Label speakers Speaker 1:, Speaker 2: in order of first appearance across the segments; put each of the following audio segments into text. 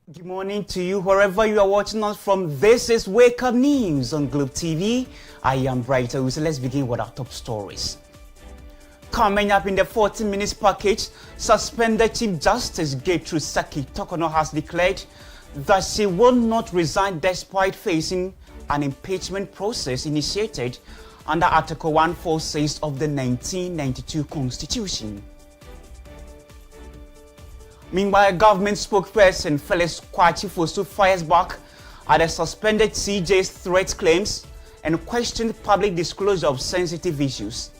Speaker 1: Good morning to you, wherever you are watching us from. This is Wake Up News on Globe TV. I am AWUSI. Let's begin with our top stories. Coming up in the 40 minutes package, suspended Chief Justice Gertrude Saki Tokono has declared that she will not resign despite facing an impeachment process initiated under Article 146 of the 1992 Constitution. Meanwhile, government spokesperson Felix Kwachi fires back at the suspended CJ's threat claims and questioned public disclosure of sensitive issues.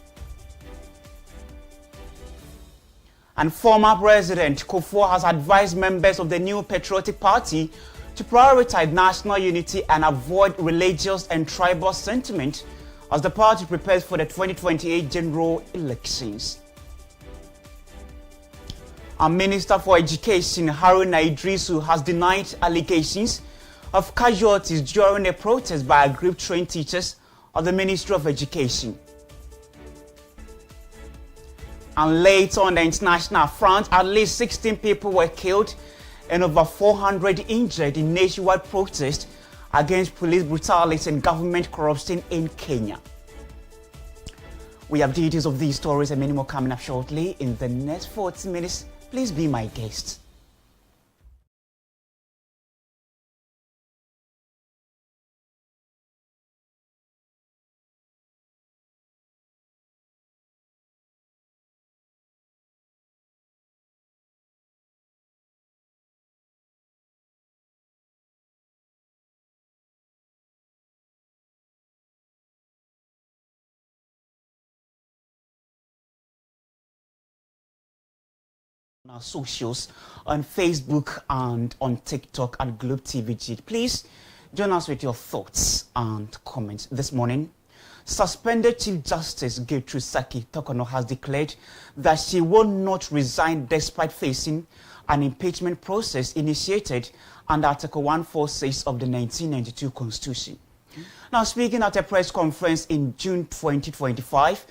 Speaker 1: And former President Kufuor has advised members of the New Patriotic Party to prioritize national unity and avoid religious and tribal sentiment as the party prepares for the 2028 general elections. Our Minister for Education, Haruna Idrisu, has denied allegations of casualties during a protest by a group trained teachers of the Ministry of Education. And later on the international front, at least 16 people were killed and over 400 injured in nationwide protest against police brutality and government corruption in Kenya. We have details of these stories and many more coming up shortly in the next 40 minutes. Please be my guest. On our socials on Facebook and on TikTok at Globe TV. Please join us with your thoughts and comments this morning. Suspended Chief Justice Gertrude Saki Tokono has declared that she will not resign despite facing an impeachment process initiated under Article 146 of the 1992 Constitution. Now, speaking at a press conference in June 25,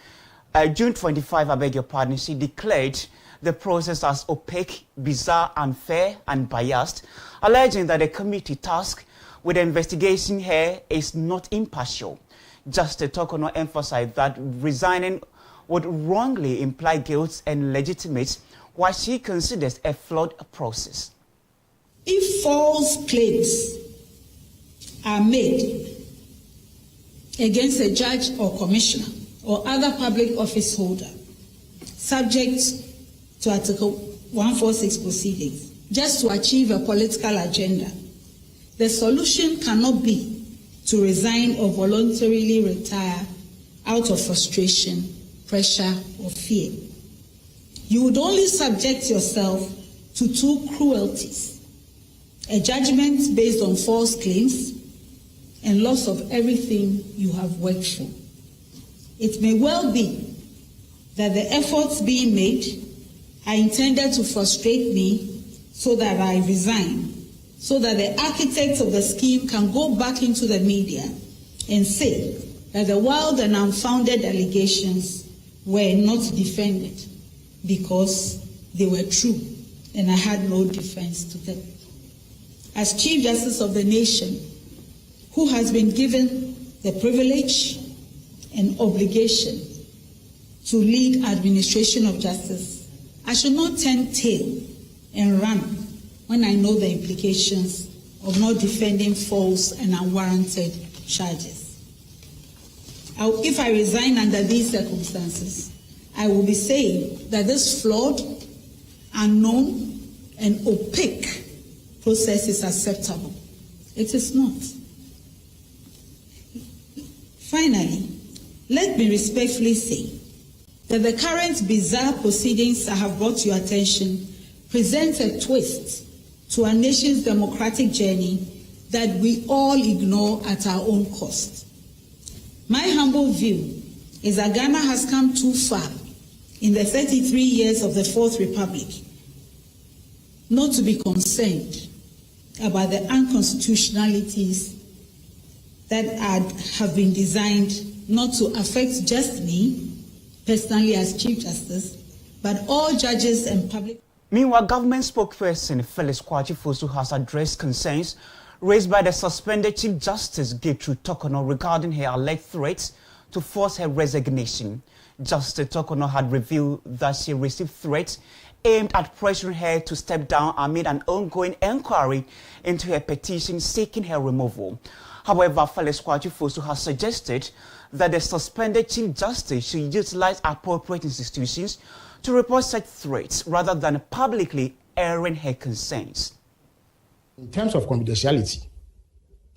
Speaker 1: she declared the process as opaque, bizarre, unfair, and biased, alleging that the committee tasked with the investigation here is not impartial. Justice Tokono emphasized that resigning would wrongly imply guilt and legitimate what she considers a flawed process.
Speaker 2: If false claims are made against a judge or commissioner or other public office holder, subject to Article 146 proceedings, just to achieve a political agenda, the solution cannot be to resign or voluntarily retire out of frustration, pressure, or fear. You would only subject yourself to two cruelties: a judgment based on false claims and loss of everything you have worked for. It may well be that the efforts being made are intended to frustrate me so that I resign, so that the architects of the scheme can go back into the media and say that the wild and unfounded allegations were not defended because they were true and I had no defense to them. As Chief Justice of the nation, who has been given the privilege and obligation to lead administration of justice, I should not turn tail and run when I know the implications of not defending false and unwarranted charges. If I resign under these circumstances, I will be saying that this flawed, unknown, and opaque process is acceptable. It is not. Finally, let me respectfully say that the current bizarre proceedings I have brought to your attention present a twist to our nation's democratic journey that we all ignore at our own cost. My humble view is that Ghana has come too far in the 33 years of the Fourth Republic not to be concerned about the unconstitutionalities that have been designed not to affect just me personally as Chief Justice, but all judges and public.
Speaker 1: Meanwhile, government spokesperson Felix Kwakye has addressed concerns raised by the suspended Chief Justice Gertrude Torkornoo regarding her alleged threats to force her resignation. Justice Torkornoo had revealed that she received threats aimed at pressuring her to step down amid an ongoing inquiry into her petition seeking her removal. However, Felix Kwakye has suggested that the suspended Chief Justice should utilize appropriate institutions to report such threats rather than publicly airing her concerns.
Speaker 3: In terms of confidentiality,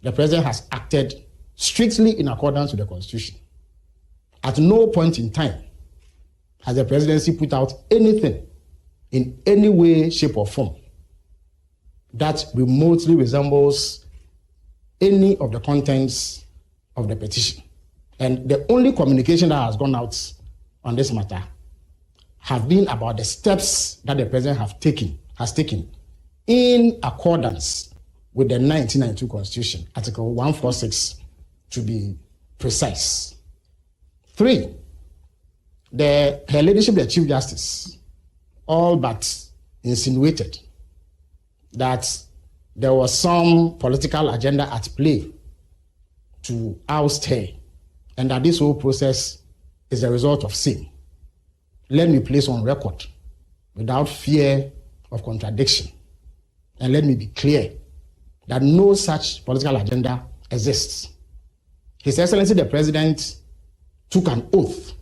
Speaker 3: the President has acted strictly in accordance with the Constitution. At no point in time has the Presidency put out anything in any way, shape, or form that remotely resembles any of the contents of the petition. And the only communication that has gone out on this matter have been about the steps that the President has taken in accordance with the 1992 Constitution, Article 146 to be precise. 3, her ladyship, the Chief Justice, all but insinuated that there was some political agenda at play to oust her, and that this whole process is a result of sin. Let me place on record, without fear of contradiction, and let me be clear that no such political agenda exists. His Excellency the President took an oath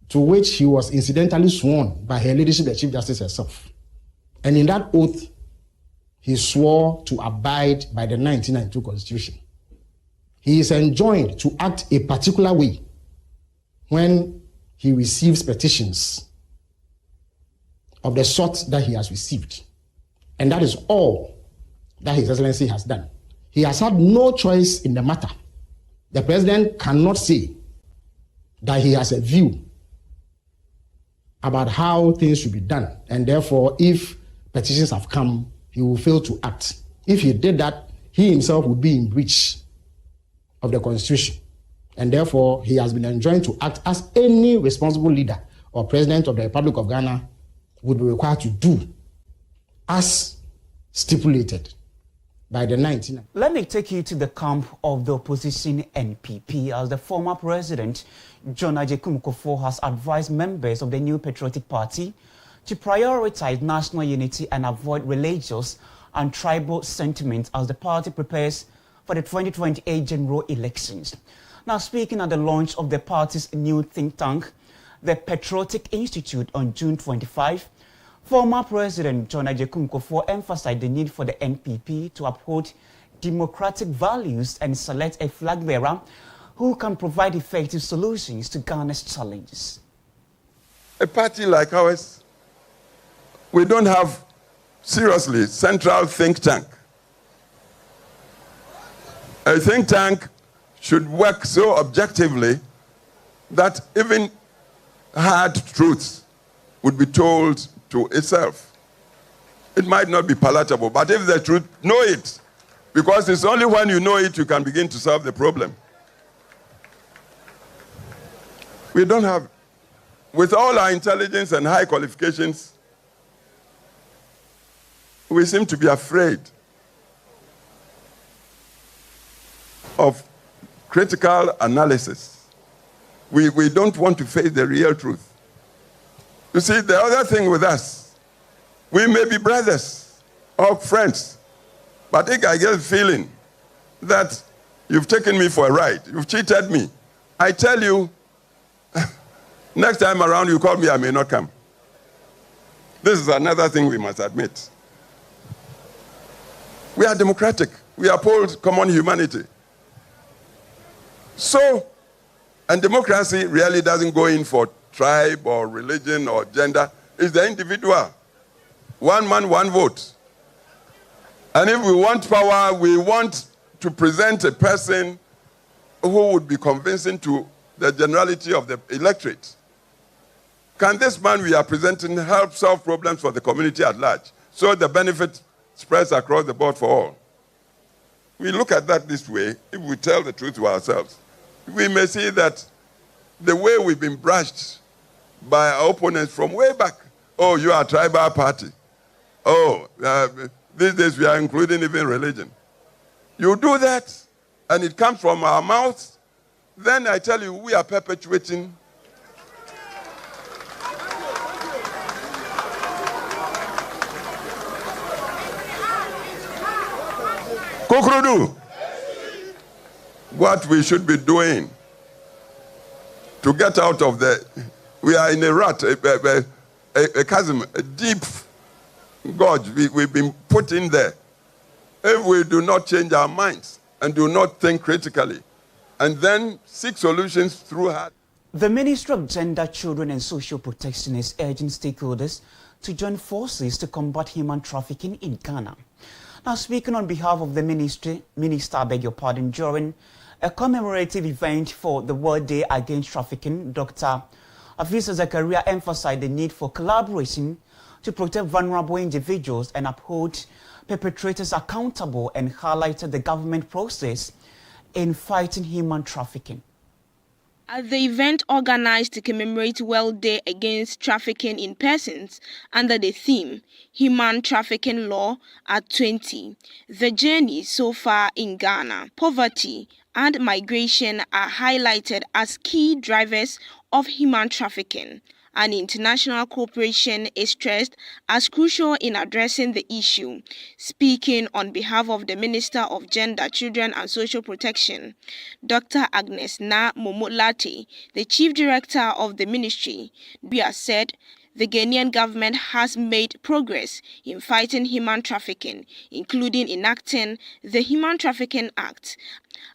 Speaker 3: to which he was incidentally sworn by her ladyship, the Chief Justice herself. And in that oath, he swore to abide by the 1992 Constitution. He is enjoined to act a particular way when he receives petitions of the sort that he has received. And that is all that His Excellency has done. He has had no choice in the matter. The President cannot say that he has a view about how things should be done, and therefore, if petitions have come, he will fail to act. If he did that, he himself would be in breach of the Constitution, and therefore, he has been enjoined to act as any responsible leader or President of the Republic of Ghana would be required to do, as stipulated by the 19...
Speaker 1: Let me take you to the camp of the opposition NPP, as the former president, John Kumukofo, has advised members of the New Patriotic Party to prioritize national unity and avoid religious and tribal sentiments as the party prepares for the 2028 general elections. Now, speaking at the launch of the party's new think tank, the Patriotic Institute, on June 25, former President John Kumukofo emphasized the need for the NPP to uphold democratic values and select a flag bearer who can provide effective solutions to Ghana's challenges.
Speaker 4: A party like ours, we don't have, seriously, central think tank. A think tank should work so objectively that even hard truths would be told to itself. It might not be palatable, but if the truth, know it. Because it's only when you know it you can begin to solve the problem. We don't have, with all our intelligence and high qualifications, we seem to be afraid of critical analysis. We don't want to face the real truth. You see, the other thing with us, we may be brothers or friends, but I get the feeling that you've taken me for a ride, you've cheated me. I tell you, next time around you call me, I may not come. This is another thing we must admit. We are democratic. We uphold common humanity. So, and democracy really doesn't go in for tribe or religion or gender. It's the individual. One man, one vote. And if we want power, we want to present a person who would be convincing to the generality of the electorate. Can this man we are presenting help solve problems for the community at large, so the benefit spreads across the board for all? We look at that this way. If we tell the truth to ourselves, we may see that the way we've been brushed by our opponents from way back, Oh, you are a tribal party. Oh, these days we are including even religion. You do that, and it comes from our mouths, then I tell you, we are perpetuating Kukrudu. What we should be doing to get out of we are in a rut, a chasm, a deep gorge we've been put in there. If we do not change our minds and do not think critically, and then seek solutions through heart.
Speaker 1: The Ministry of Gender, Children and Social Protection is urging stakeholders to join forces to combat human trafficking in Ghana. Now, speaking on behalf of the ministry, during a commemorative event for the World Day Against Trafficking, Dr. Afisa Zakaria emphasized the need for collaboration to protect vulnerable individuals and uphold perpetrators accountable, and highlighted the government process in fighting human trafficking.
Speaker 5: At the event organized to commemorate World Day Against Trafficking in Persons under the theme Human Trafficking Law at 20, the journey so far in Ghana, poverty and migration are highlighted as key drivers of human trafficking, and international cooperation is stressed as crucial in addressing the issue. Speaking on behalf of the Minister of Gender, Children and Social Protection, Dr. Agnes Na Momolate, the Chief Director of the Ministry, said the Ghanaian government has made progress in fighting human trafficking, including enacting the Human Trafficking Act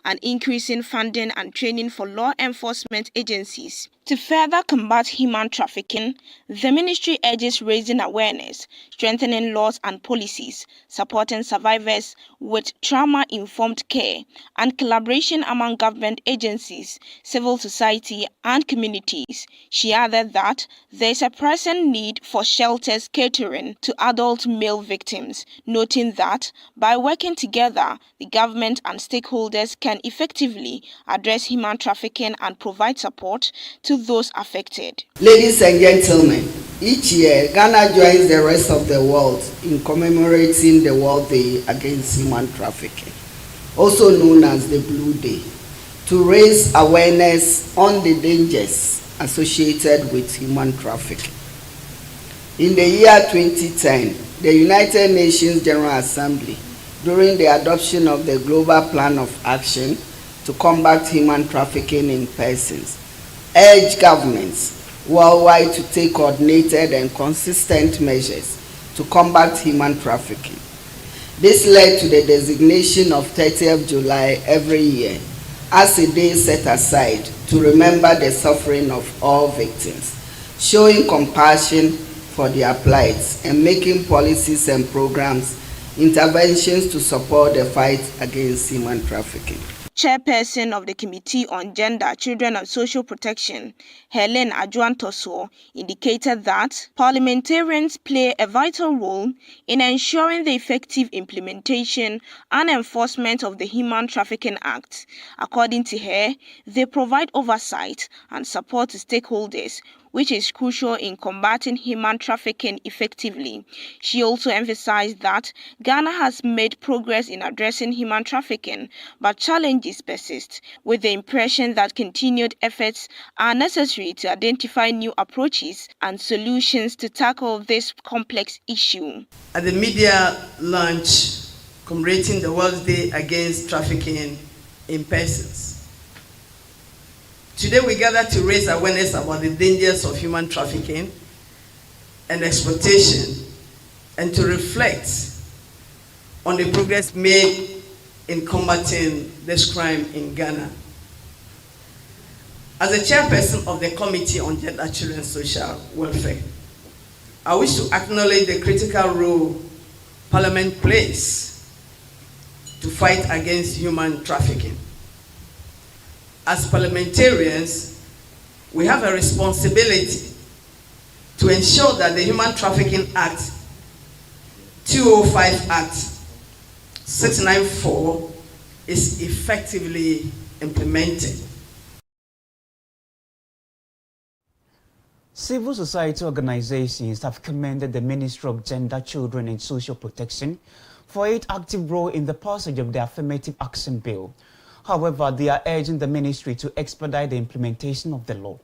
Speaker 5: and increasing funding and training for law enforcement agencies. To further combat human trafficking, the ministry urges raising awareness, strengthening laws and policies, supporting survivors with trauma-informed care, and collaboration among government agencies, civil society, and communities. She added that there is a pressing need for shelters catering to adult male victims, noting that by working together, the government and stakeholders can effectively address human trafficking and provide support to those affected.
Speaker 6: Ladies and gentlemen, each year Ghana joins the rest of the world in commemorating the World Day Against Human Trafficking, also known as the Blue Day, to raise awareness on the dangers associated with human trafficking. In the year 2010, the United Nations General Assembly, during the adoption of the Global Plan of Action to combat human trafficking in persons, urged governments worldwide to take coordinated and consistent measures to combat human trafficking. This led to the designation of 30th July every year as a day set aside to remember the suffering of all victims, showing compassion for their plight and making policies and programs interventions to support the fight against human trafficking.
Speaker 5: Chairperson of the Committee on Gender, Children and Social Protection, Helen Adjuan-Toso, indicated that parliamentarians play a vital role in ensuring the effective implementation and enforcement of the Human Trafficking Act. According to her, they provide oversight and support to stakeholders, which is crucial in combating human trafficking effectively. She also emphasized that Ghana has made progress in addressing human trafficking, but challenges persist, with the impression that continued efforts are necessary to identify new approaches and solutions to tackle this complex issue.
Speaker 7: At the media launch commemorating the World Day Against Trafficking in Persons, today we gather to raise awareness about the dangers of human trafficking and exploitation, and to reflect on the progress made in combating this crime in Ghana. As the chairperson of the Committee on Gender, Children and Social Welfare, I wish to acknowledge the critical role Parliament plays to fight against human trafficking. As parliamentarians, we have a responsibility to ensure that the Human Trafficking Act, 205 Act 694, is effectively implemented.
Speaker 1: Civil society organizations have commended the Ministry of Gender, Children and Social Protection for its active role in the passage of the Affirmative Action Bill. However, they are urging the ministry to expedite the implementation of the law.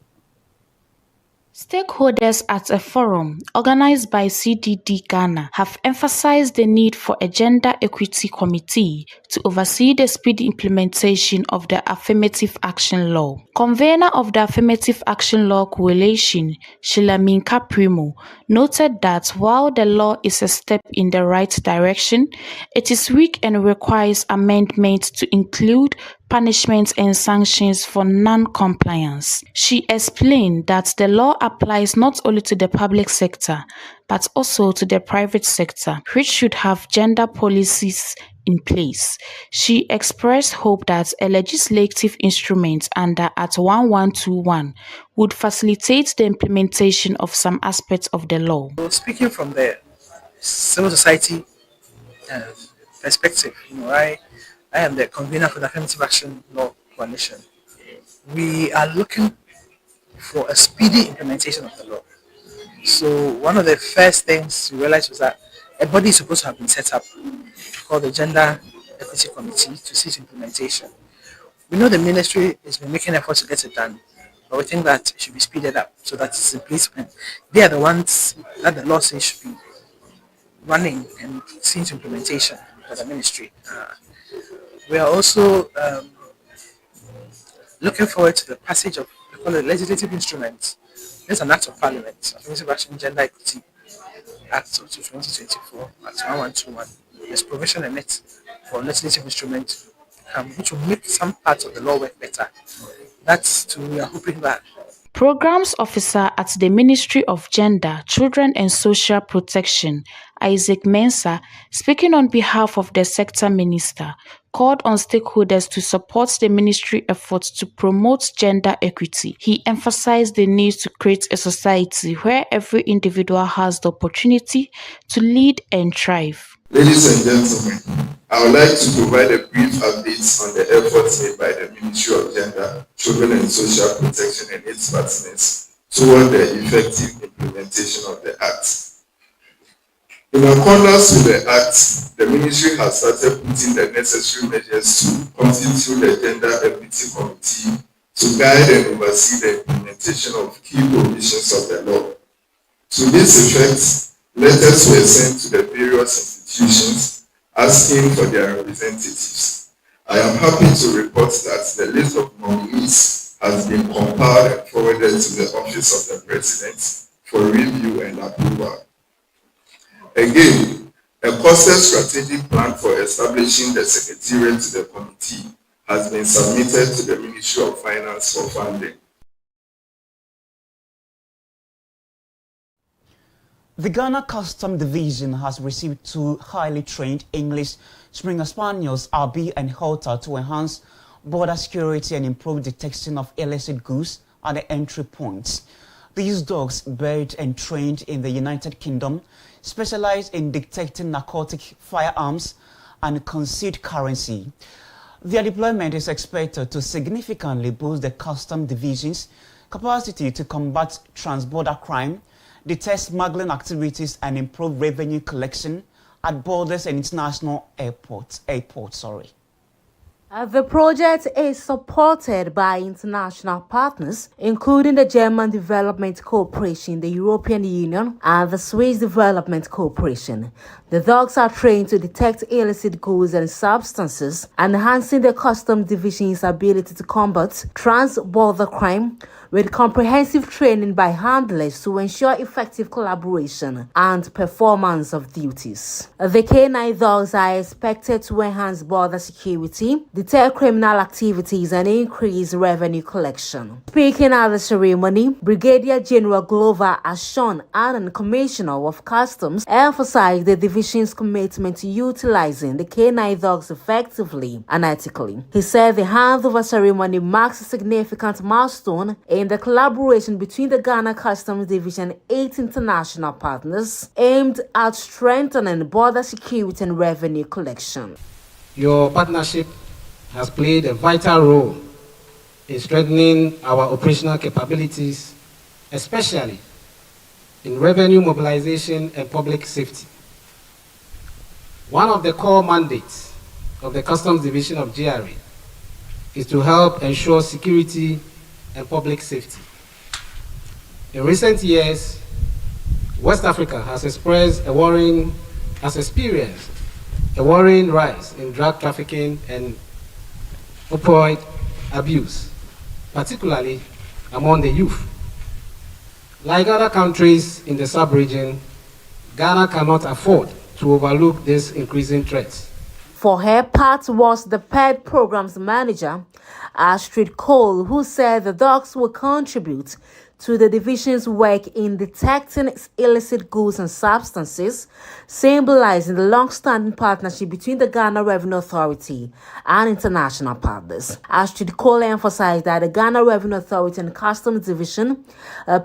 Speaker 8: Stakeholders at a forum organized by CDD Ghana have emphasized the need for a gender equity committee to oversee the speedy implementation of the Affirmative Action Law. Convener of the Affirmative Action Law Coalition, Shilaminka Primo, noted that while the law is a step in the right direction, it is weak and requires amendment to include punishments and sanctions for non-compliance. She explained that the law applies not only to the public sector, but also to the private sector, which should have gender policies in place. She expressed hope that a legislative instrument under Act 1121 would facilitate the implementation of some aspects of the law.
Speaker 9: So speaking from the civil society perspective, I am the convener for the Affirmative Action Law Coalition. We are looking for a speedy implementation of the law. So one of the first things we realized was that a body is supposed to have been set up called the Gender Equity Committee to see its implementation. We know the ministry has been making efforts to get it done, but we think that it should be speeded up so that it's in place when they are the ones that the law says should be running and seeing its implementation by the ministry. We are also looking forward to the passage of a legislative instrument. There's an act of parliament, Affirmative Action Gender Equity Act of 2024, Act 1121. There's provision in it for a legislative instrument which will make some parts of the law work better. We are hoping that.
Speaker 8: Programs Officer at the Ministry of Gender, Children and Social Protection, Isaac Mensah, speaking on behalf of the sector minister, called on stakeholders to support the ministry efforts to promote gender equity. He emphasized the need to create a society where every individual has the opportunity to lead and thrive.
Speaker 10: Ladies and gentlemen, I would like to provide a brief update on the efforts made by the Ministry of Gender, Children and Social Protection and its partners toward the effective implementation of the Act. In accordance with the Act, the Ministry has started putting the necessary measures to constitute the Gender Equity Committee to guide and oversee the implementation of key provisions of the law. To this effect, letters were sent to the various institutions asking for their representatives. I am happy to report that the list of nominees has been compiled and forwarded to the Office of the President for review and approval. Again, a costed strategic plan for establishing the Secretariat to the committee has been submitted to the Ministry of Finance for funding.
Speaker 1: The Ghana Customs Division has received 2 highly trained English Springer Spaniels, Abi and Halter, to enhance border security and improve detection of illicit goods at the entry points. These dogs, bred and trained in the United Kingdom, specialize in detecting narcotic firearms and concealed currency. Their deployment is expected to significantly boost the Customs Division's capacity to combat transborder crime, deter smuggling activities and improve revenue collection at borders and international airports.
Speaker 11: The project is supported by international partners, including the German Development Corporation, the European Union, and the Swiss Development Corporation. The dogs are trained to detect illicit goods and substances, enhancing the Customs Division's ability to combat transborder crime with comprehensive training by handlers to ensure effective collaboration and performance of duties. The canine dogs are expected to enhance border security, deter criminal activities, and increase revenue collection. Speaking at the ceremony, Brigadier General Glover Ashon Annan, Commissioner of Customs, emphasized the division's commitment to utilizing the canine dogs effectively and ethically. He said the handover ceremony marks a significant milestone in the collaboration between the Ghana Customs Division and 8 international partners aimed at strengthening border security and revenue collection.
Speaker 12: Your partnership has played a vital role in strengthening our operational capabilities especially in revenue mobilization and public safety. One of the core mandates of the Customs Division of GRA is to help ensure security and public safety. In recent years, West Africa has experienced a worrying rise in drug trafficking and opioid abuse, particularly among the youth. Like other countries in the sub-region, Ghana cannot afford to overlook these increasing threats.
Speaker 11: For her part was the PED program's manager, Astrid Cole, who said the dogs will contribute to the division's work in detecting illicit goods and substances, symbolizing the long-standing partnership between the Ghana Revenue Authority and international partners. Astrid Cole emphasized that the Ghana Revenue Authority and Customs Division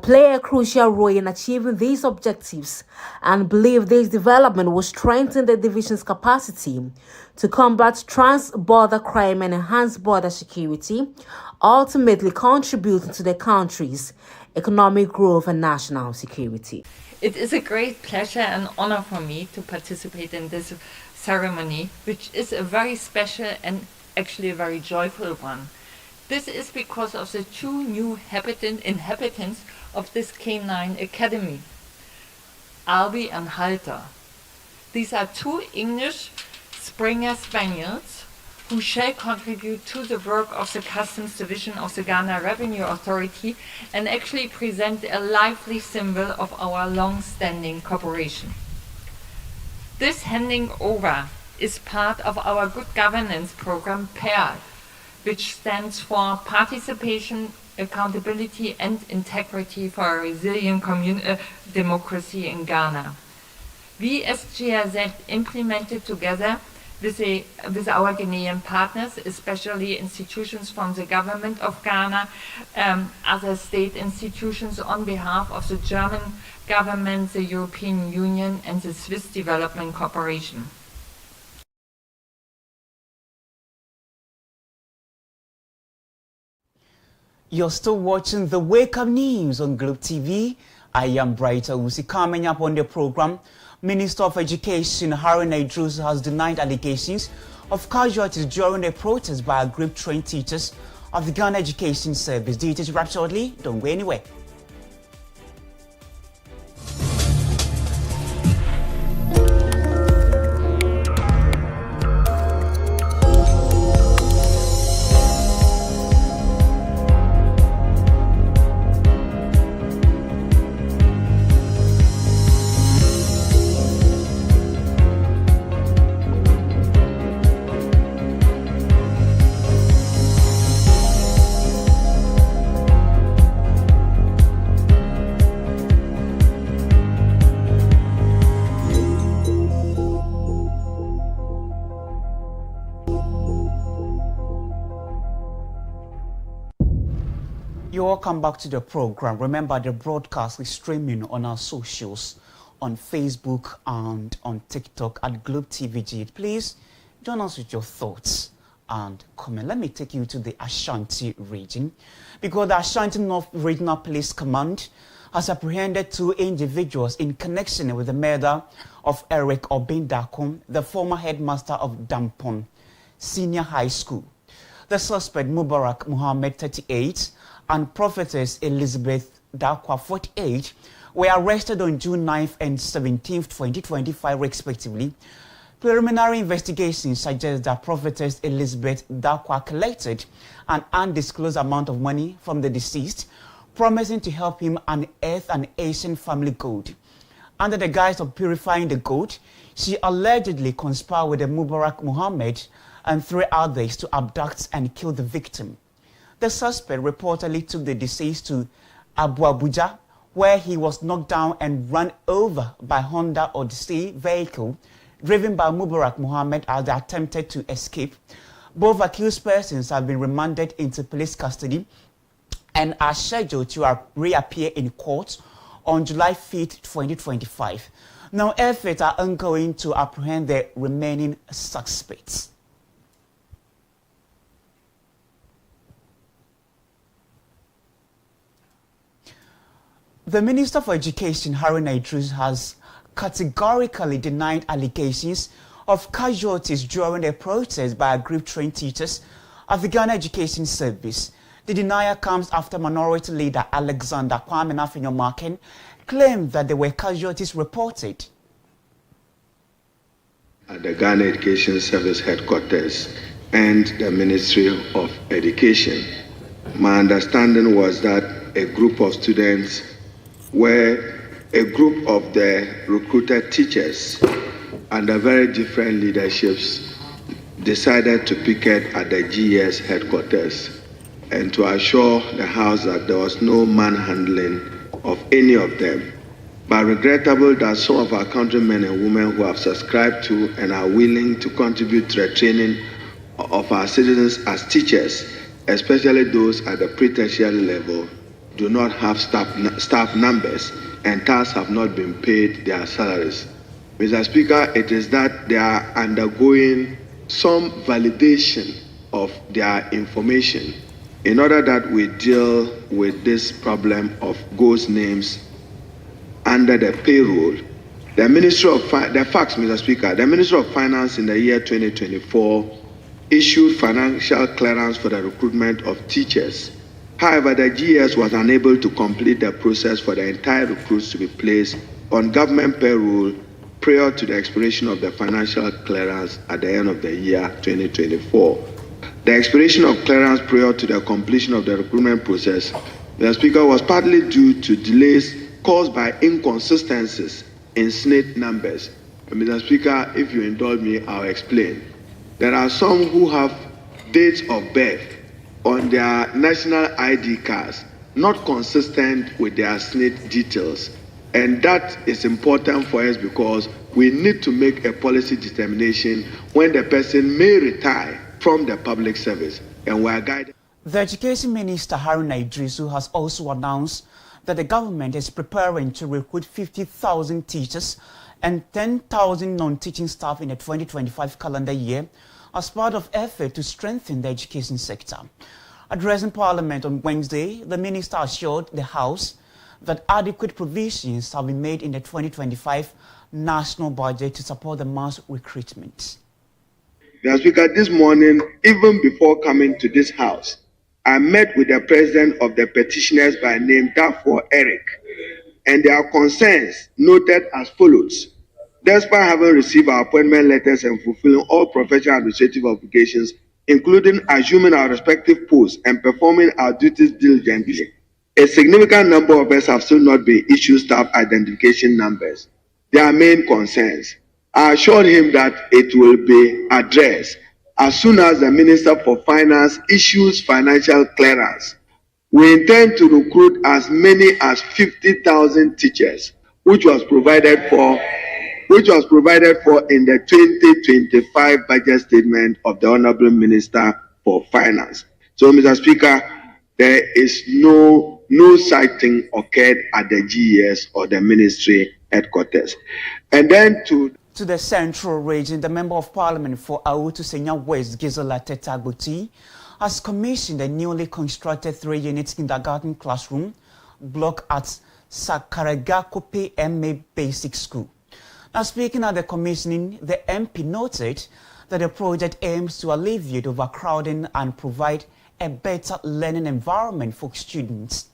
Speaker 11: play a crucial role in achieving these objectives and believe this development will strengthen the division's capacity to combat trans-border crime and enhance border security, ultimately contributing to the country's economic growth and national security.
Speaker 13: It is a great pleasure and honor for me to participate in this ceremony, which is a very special and actually a very joyful one. This is because of the two new inhabitants of this canine academy, Albi and Halter. These are two English Springer Spaniels who shall contribute to the work of the Customs Division of the Ghana Revenue Authority and actually present a lively symbol of our long-standing cooperation. This handing over is part of our good governance program, PEAR, which stands for Participation, Accountability and Integrity for a Resilient Democracy in Ghana. We as GRZ implemented together with our Ghanaian partners, especially institutions from the government of Ghana, other state institutions on behalf of the German government, the European Union and the Swiss Development Corporation.
Speaker 1: You're still watching the Wake Up News on Globe TV. I am AWUSI. Coming up on the program, Minister of Education Harun Idris has denied allegations of casualties during a protest by a group trained teachers of the Ghana Education Service. Details wrap shortly. Don't go anywhere. You're welcome back to the program. Remember, the broadcast is streaming on our socials, on Facebook and on TikTok at Globe TVG. Please join us with your thoughts and comment. Let me take you to the Ashanti region, because the Ashanti North Regional Police Command has apprehended two individuals in connection with the murder of Eric Obindakum, the former headmaster of Dampon Senior High School. The suspect, Mubarak Muhammad, 38, and prophetess Elizabeth Dakwa, 48, were arrested on June 9th and 17th, 2025, respectively. Preliminary investigations suggest that prophetess Elizabeth Dakwa collected an undisclosed amount of money from the deceased, promising to help him unearth an Asian family gold. Under the guise of purifying the gold, she allegedly conspired with the Mubarak Muhammad and 3 others to abduct and kill the victim. The suspect reportedly took the deceased to Abu Abuja, where he was knocked down and run over by Honda Odyssey vehicle driven by Mubarak Muhammad as they attempted to escape. Both accused persons have been remanded into police custody and are scheduled to reappear in court on July 5th, 2025. Now, efforts are ongoing to apprehend the remaining suspects. The Minister for Education, Haruna Idris, has categorically denied allegations of casualties during a protest by aggrieved trained teachers at the Ghana Education Service. The denial comes after Minority Leader Alexander Kwame Nafinyo-Marken claimed that there were casualties reported.
Speaker 14: At the Ghana Education Service headquarters and the Ministry of Education, my understanding was that a group of students were a group of the recruited teachers under very different leaderships decided to picket at the GES headquarters and to assure the House that there was no manhandling of any of them. But regrettable that some of our countrymen and women who have subscribed to and are willing to contribute to the training of our citizens as teachers, especially those at the pre-tertiary level, do not have staff numbers and thus have not been paid their salaries. Mr. Speaker, it is that they are undergoing some validation of their information in order that we deal with this problem of ghost names under the payroll. The Ministry of Mr. Speaker, the Ministry of Finance in the year 2024 issued financial clearance for the recruitment of teachers. However, the GS was unable to complete the process for the entire recruits to be placed on government payroll prior to the expiration of the financial clearance at the end of the year 2024. The expiration of clearance prior to the completion of the recruitment process, the Speaker, was partly due to delays caused by inconsistencies in SNIT numbers. And Mr. Speaker, if you indulge me, I'll explain. There are some who have dates of birth on their national ID cards not consistent with their SNIT details. And that is important for us because we need to make a policy determination when the person may retire from the public service. And we are guided.
Speaker 1: The Education Minister, Haruna Idris, has also announced that the government is preparing to recruit 50,000 teachers and 10,000 non-teaching staff in the 2025 calendar year as part of effort to strengthen the education sector. Addressing Parliament on Wednesday, the minister assured the House that adequate provisions have been made in the 2025 national budget to support the mass recruitment.
Speaker 14: Mr. Speaker, this morning, even before coming to this House, I met with the president of the petitioners by name Dafor Eric, and their concerns noted as follows. Despite having received our appointment letters and fulfilling all professional administrative obligations, including assuming our respective posts and performing our duties diligently, a significant number of us have still not been issued staff identification numbers. Their main concerns. I assured him that it will be addressed as soon as the Minister for Finance issues financial clearance. We intend to recruit as many as 50,000 teachers, which was provided for in the 2025 budget statement of the Honorable Minister for Finance. So, Mr. Speaker, there is no such thing occurred at the GES or the ministry headquarters. And then to
Speaker 1: the Central Region, the Member of Parliament for AWUSI West, Gizola Tetagboti, has commissioned a newly constructed 3-unit kindergarten classroom block at Sakaragakope MA Basic School. Now, speaking at the commissioning, the MP noted that the project aims to alleviate overcrowding and provide a better learning environment for students.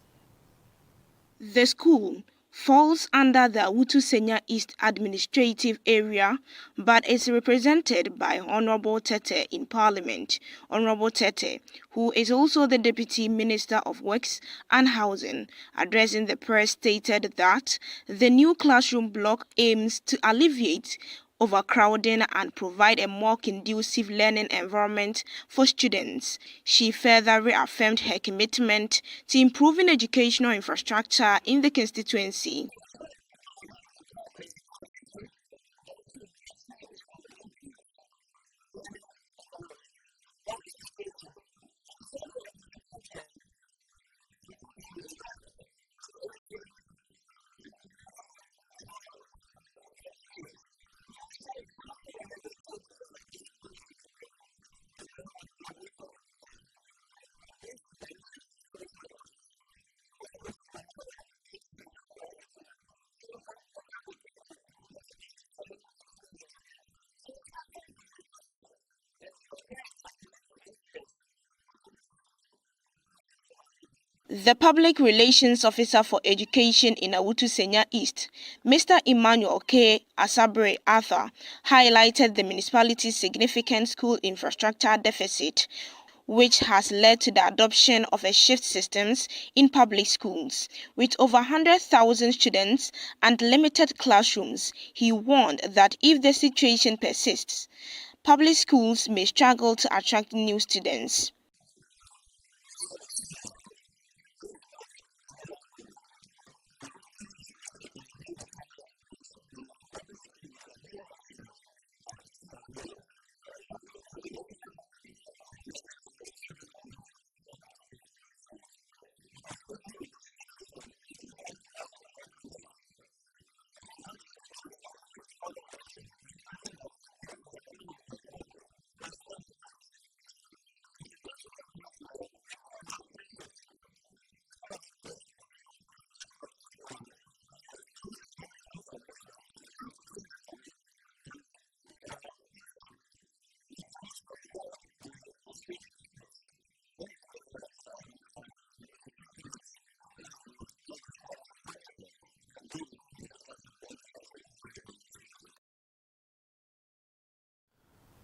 Speaker 5: The school falls under the AWUSI East Administrative Area, but is represented by Honorable Tete in Parliament. Honorable Tete, who is also the Deputy Minister of Works and Housing, addressing the press, stated that the new classroom block aims to alleviate overcrowding and provide a more conducive learning environment for students. She further reaffirmed her commitment to improving educational infrastructure in the constituency. The Public Relations Officer for Education in Awutu Senya East, Mr. Emmanuel K. Asabre Arthur, highlighted the municipality's significant school infrastructure deficit, which has led to the adoption of a shift systems in public schools. With over 100,000 students and limited classrooms, he warned that if the situation persists, public schools may struggle to attract new students.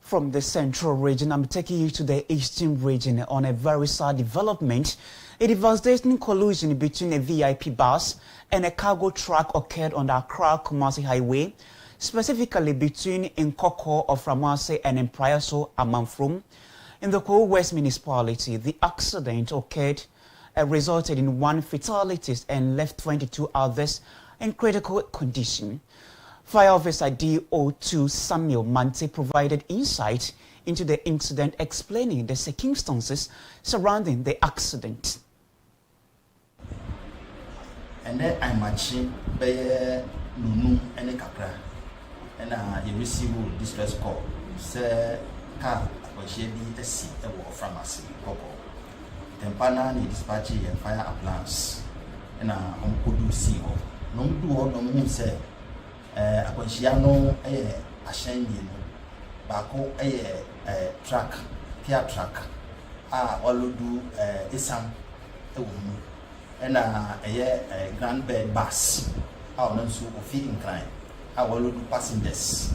Speaker 1: From the central region, I'm taking you to the eastern region on a very sad development. A devastating collision between a VIP bus and a cargo truck occurred on the Accra-Kumasi Highway, specifically between Nkoko of Ramase and Mprayaso Amanfrom. In the Ko West municipality, the accident occurred resulted in 1 fatality and left 22 others in critical condition. Fire Officer DO2 Samuel Mante provided insight into the incident, explaining the circumstances surrounding the accident.
Speaker 15: And then I'm matching by Nunu and Capra, and I received distress call. Say, car was she be a seat from us. Tempana ni dispatch and fire appliance, and I'm good see. No do all no moon say. Akonshiano ashendi no bako truck tia truck olodu isam ewumu na grand bed bus no nso ofi incline olodu passengers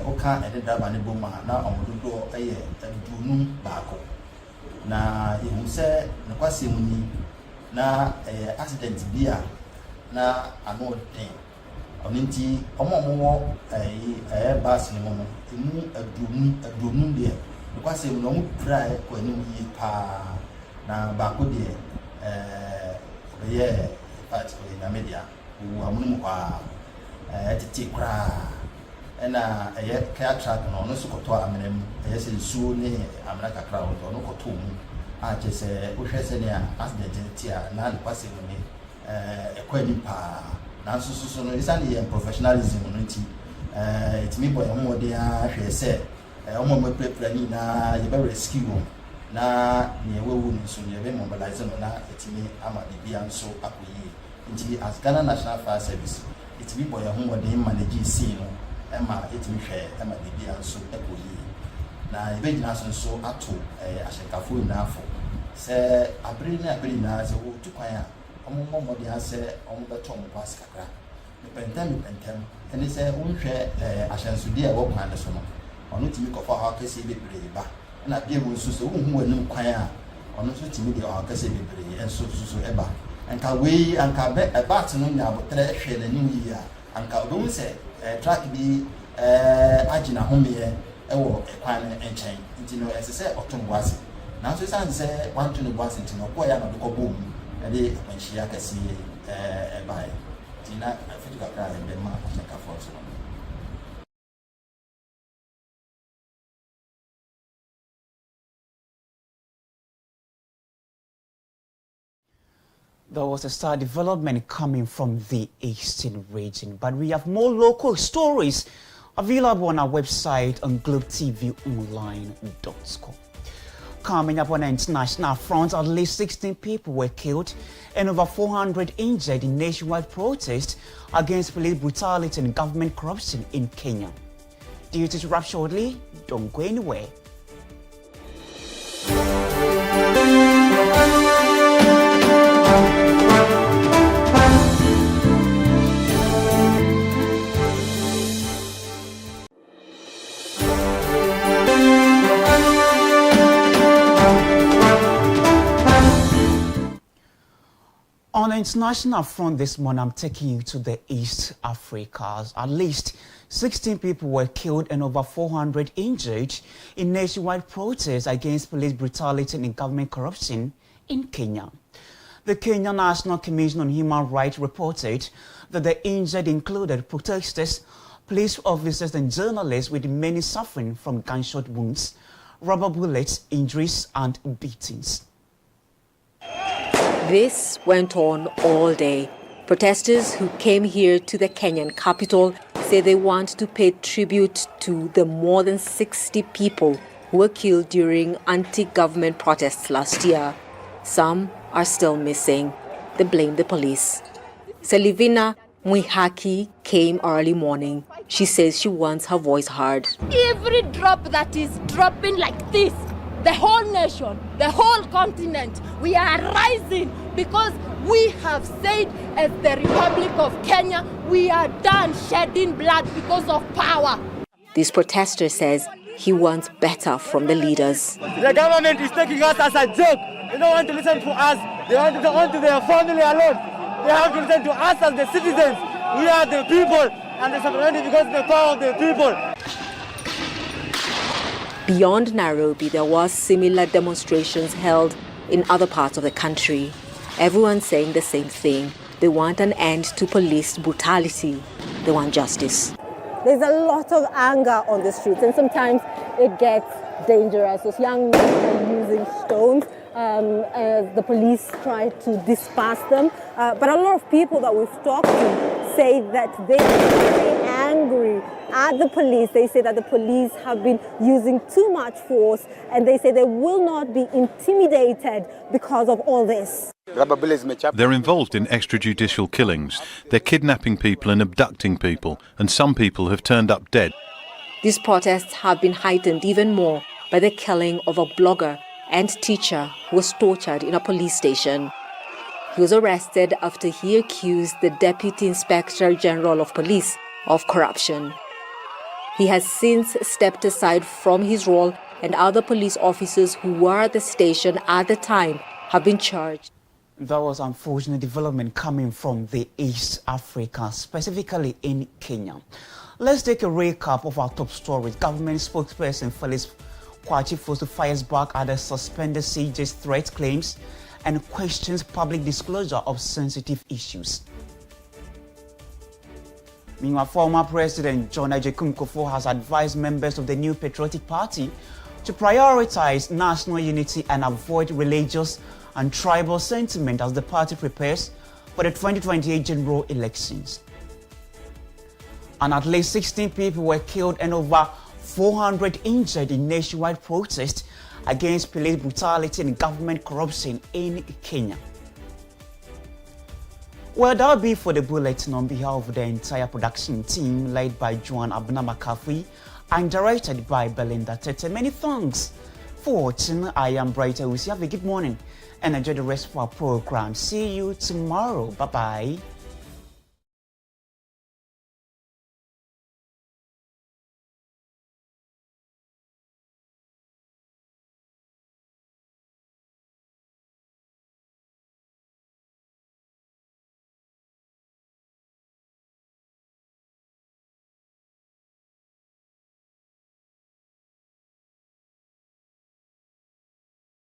Speaker 15: oka driver ne boma na omododo dunum bako na ehun se ne kwase muni na accident bia na ano den onenti omo bus ni mo emu adunum de because we no try ko ni yi pa na ba ko de part of the media wo amunum kwa tete kra na car truck no so koto amenem se nsuo ni amena kakra no koto mu a je se wo hwese ne accident tia na kwase ni ekwani pa na so no isani professionalism no nti itimi boy mo de ahwe se omo mo prepare ni na ye be rescue na ne wewu ni so ye be mobilize no na itimi ama bibia nso akoyi nti as Ghana National Fire Service itimi boy mo de manage scene no ema itimi hwe ema bibia nso akoyi na ye be gina so ato ahyekafo na afo se abiri na se wo tukwan a omo mo de ase omo beto mo pass kakra mepentem ene se unhwe ahyansudi a wo kwan de so no ono timi kofa ha kase bebre ba na bia mu nso so hu anum kwan a ono so timi de ha kase bebre enso so eba anka we anka be bat no nya botre hwe na nim yi a anka obo se track bi agina homie ewo kwan enchen nti no esese otom wase na so san se want to no wase nti no ko ya no ko bom ade akwanhia kase bai tina afika kra ende ma cheka force.
Speaker 1: There was a sad development coming from the eastern region, but we have more local stories available on our website on globetvonline.com. Coming up on an international front, at least 16 people were killed and over 400 injured in nationwide protest against police brutality and government corruption in Kenya. Due to wrap shortly, don't go anywhere. On the international front this morning, I'm taking you to the East Africa. At least 16 people were killed and over 400 injured in nationwide protests against police brutality and government corruption in Kenya. The Kenya National Commission on Human Rights reported that the injured included protesters, police officers and journalists, with many suffering from gunshot wounds, rubber bullets, injuries and beatings.
Speaker 11: This went on all day. Protesters who came here to the Kenyan capital say they want to pay tribute to the more than 60 people who were killed during anti-government protests last year. Some are still missing. They blame the police. Selivina Mwihaki came early morning. She says she wants her voice heard.
Speaker 16: Every drop that is dropping like this, the whole nation, the whole continent, we are rising because we have said as the Republic of Kenya, we are done shedding blood because of power.
Speaker 11: This protester says he wants better from the leaders.
Speaker 17: The government is taking us as a joke. They don't want to listen to us. They want to go on to their family alone. They have to listen to us as the citizens. We are the people, and the sovereignty because the power of the people.
Speaker 11: Beyond Nairobi, there were similar demonstrations held in other parts of the country. Everyone saying the same thing. They want an end to police brutality. They want justice.
Speaker 18: There's a lot of anger on the streets, and sometimes it gets dangerous. Those young men are using stones. The police try to disperse them. But a lot of people that we've talked to say that they are very angry at the police. They say that the police have been using too much force, and they say they will not be intimidated because of all this.
Speaker 19: They're involved in extrajudicial killings. They're kidnapping people and abducting people, and some people have turned up dead.
Speaker 11: These protests have been heightened even more by the killing of a blogger and teacher who was tortured in a police station. He was arrested after he accused the Deputy Inspector General of Police of corruption. He has since stepped aside from his role, and other police officers who were at the station at the time have been charged.
Speaker 1: That was unfortunate development coming from the East Africa, specifically in Kenya. Let's take a recap of our top stories. Government spokesperson Felix Kwachi fires back at the suspended CJ's threat claims and questions public disclosure of sensitive issues. Meanwhile, former President John Agyekum Kufuor has advised members of the New Patriotic Party to prioritize national unity and avoid religious and tribal sentiment as the party prepares for the 2028 general elections. And at least 16 people were killed and over 400 injured in nationwide protests against police brutality and government corruption in Kenya. Well, that'll be for the bulletin. On behalf of the entire production team, led by Joan Abna McCaffrey and directed by Belinda Tete. Many thanks for watching. I am Bright AWUSI. Have a good morning and enjoy the rest of our program. See you tomorrow. Bye-bye.